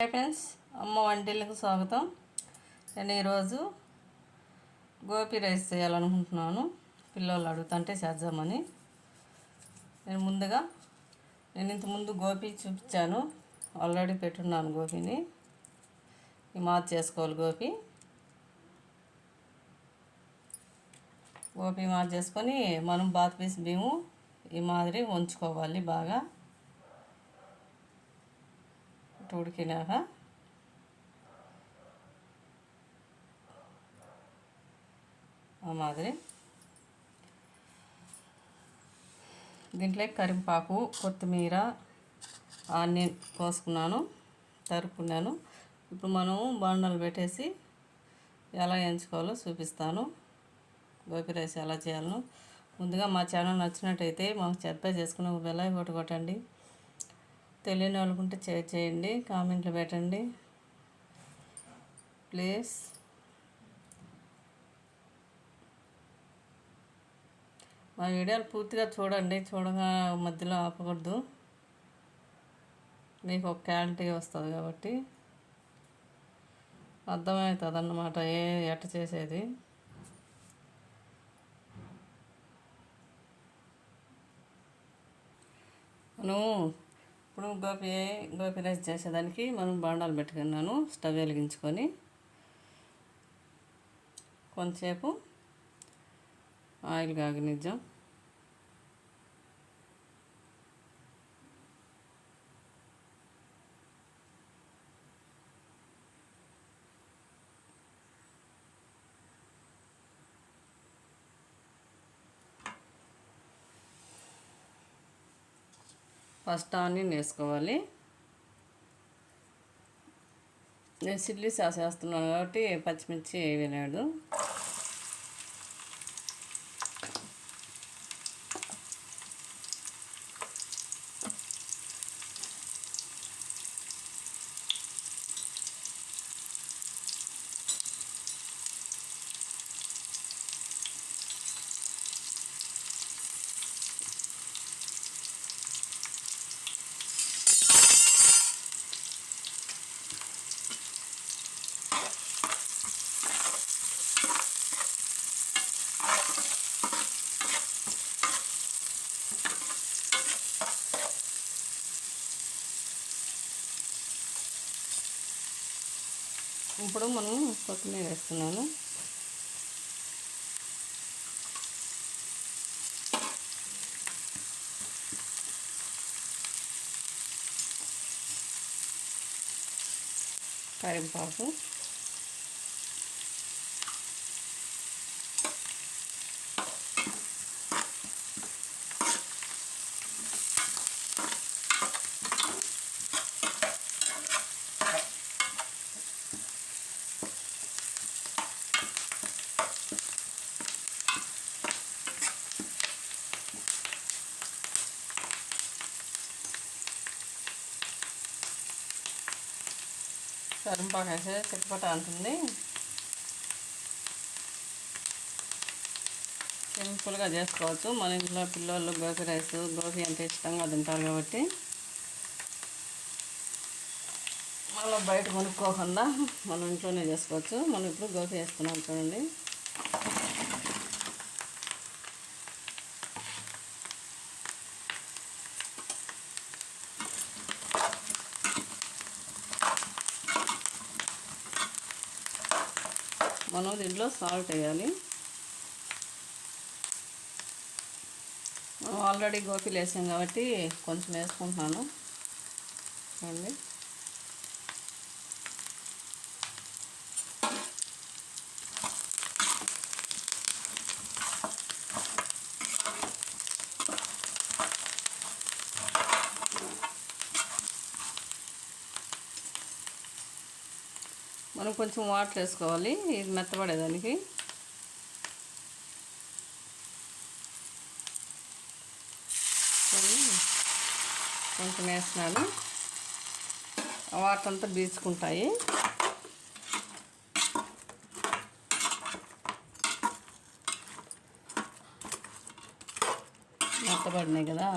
Hi friends, అమ్మ వంటిల్లకు స్వాగతం. నేను ఈరోజు గోపి రైస్ చేయాలనుకుంటున్నాను. పిల్లలు అడుగుతుంటే చేద్దామని. నేను ఇంతకుముందు గోపి చూపించాను, ఆల్రెడీ పెట్టున్నాను. గోపిని ఈ మాది చేసుకోవాలి. గోపి మాది చేసుకొని మనం బాత్ పీస్ బియ్యము ఈ మాదిరి ఉంచుకోవాలి. బాగా ఉడికినాక ఆ మాదిరి దీంట్లో కరింపాకు, కొత్తిమీర, ఆనియన్ కోసుకున్నాను, తరుక్కున్నాను. ఇప్పుడు మనం బాండలు పెట్టేసి ఎలా ఎంచుకోవాలో చూపిస్తాను. గోపి రైస్ ఎలా చేయాలను. ముందుగా మా ఛానల్ నచ్చినట్టయితే మాకు సబ్స్క్రైబ్ చేసుకుని ఒక బెల్ ఐకాన్ కొట్టండి. తెలియని వాళ్ళకుంటే షేర్ చేయండి, కామెంట్లు పెట్టండి ప్లీజ్. మా వీడియోలు పూర్తిగా చూడండి, చూడగా మధ్యలో ఆపకూడదు. మీకు ఒక క్లారిటీ వస్తుంది కాబట్టి అర్థమవుతుంది అన్నమాట ఎట్ట చేసేది. మనం ఇప్పుడు గోపి రైస్ చేసేదానికి మనం బాండాలు పెట్టుకున్నాను. స్టవ్ వెలిగించుకొని కొంతసేపు ఆయిల్ కాగనిద్దాం. ఫస్ట్ ఆనియన్ వేసుకోవాలి. నేను చిల్లీ సాస్ వేస్తున్నాను కాబట్టి పచ్చిమిర్చి వేయలేదు. ఇప్పుడు మనం కొత్తిమీర వేస్తున్నాను. కరింపాకు, కరింపాకు వేసే చిటపట అంటుంది. సింపుల్గా చేసుకోవచ్చు. మన ఇంట్లో పిల్లలు గోపి రైస్, గోపి అంటే ఇష్టంగా తింటారు కాబట్టి మళ్ళీ బయట కొనుక్కోకుండా మనం ఇంట్లోనే చేసుకోవచ్చు. మనం ఇప్పుడు గోపి వేస్తున్నాం చూడండి. మనం దీంట్లో సాల్ట్ వేయాలి. మనం ఆల్రెడీ గోపీలు వేసాం కాబట్టి కొంచెం వేసుకుంటున్నాను చూడండి. మనం కొంచెం వాటర్ వేసుకోవాలి ఇది మెత్తబడేదానికి. కొంచెం వేస్తున్నాను, వాటర్ అంతా పీల్చుకుంటాయి. మెత్తబడినాయి కదా.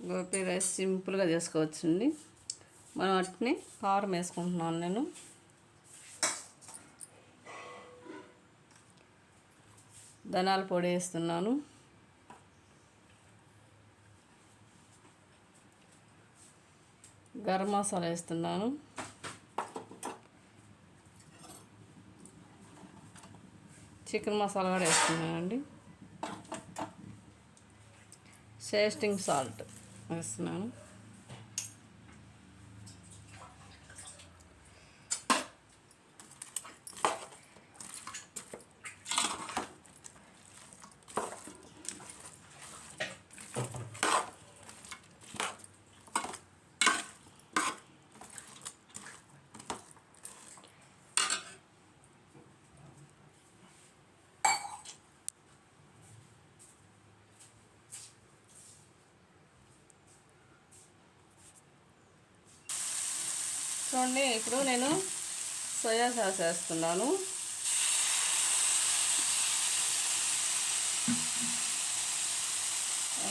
గోబీ రైస్ సింపుల్గా చేసుకోవచ్చండి. మనం వాటిని కారం వేసుకుంటున్నాను. నేను ధనియాల పొడి వేస్తున్నాను. గరం మసాలా వేస్తున్నాను. చికెన్ మసాలా కూడా వేస్తున్నానండి. టేస్టింగ్ సాల్ట్ వేస్తున్నాను. చూడండి, ఇప్పుడు నేను సోయా సాస్ వేస్తున్నాను.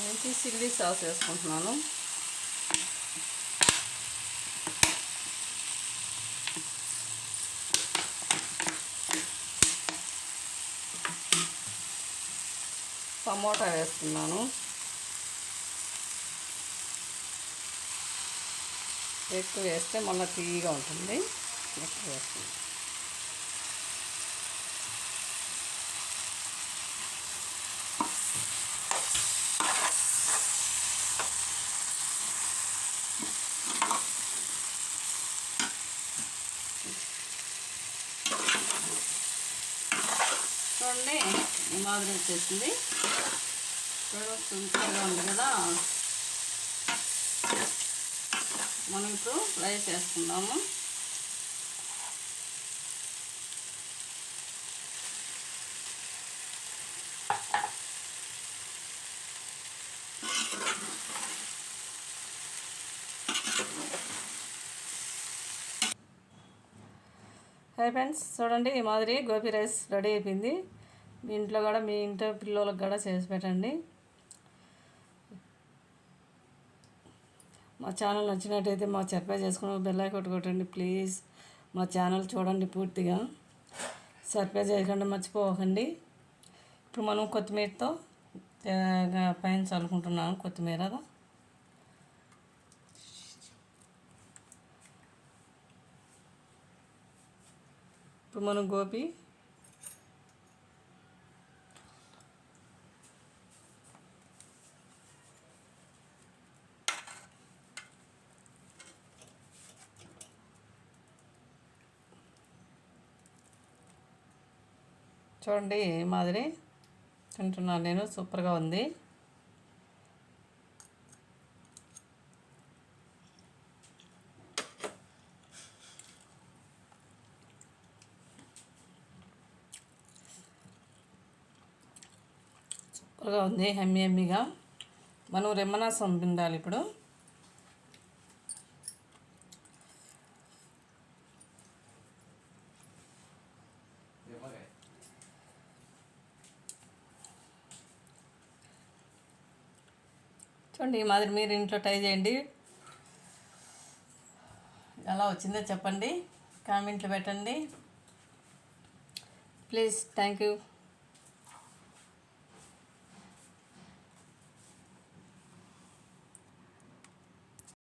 నుంచి చిల్లీ సాస్ వేసుకుంటున్నాను. టమోటా వేస్తున్నాను. ఎక్కువ వేస్తే మళ్ళీ తీయగా ఉంటుంది. ఎక్కువ వేస్తుంది. చూడండి, ఈ మాదిరి వచ్చేసింది. సింపుల్గా ఉంది కదా. మనం ఇప్పుడు రైస్ వేసుకుందాము. హాయ్ ఫ్రెండ్స్, చూడండి, ఈ మాదిరి గోబీ రైస్ రెడీ అయిపోయింది. మీ ఇంట్లో కూడా, మీ ఇంట్లో పిల్లలకు కూడా చేసి పెట్టండి. మా ఛానల్ నచ్చినట్టయితే మా సబ్స్క్రైబ్ చేసుకుని బెల్ ఐకాన్ కొట్టండి ప్లీజ్. మా ఛానల్ చూడండి పూర్తిగా. సబ్స్క్రైబ్ చేయకుండా మర్చిపోకండి. ఇప్పుడు మనం కొత్తిమీరతో పైన చల్లుకుంటున్నాము. కొత్తిమీర ఇప్పుడు మనం గోబీ చూడండి, ఈ మాదిరి తింటున్నాను నేను. సూపర్గా ఉంది. సూపర్గా ఉంది, హెమ్మీ హెమ్మీగా. మనం రెమ్మనాసం పిండాలి ఇప్పుడు. చూడండి, ఈ మాదిరి మీరు ఇంట్లో ట్రై చేయండి. ఎలా వచ్చిందో చెప్పండి, కామెంట్లు పెట్టండి ప్లీజ్. Thank you.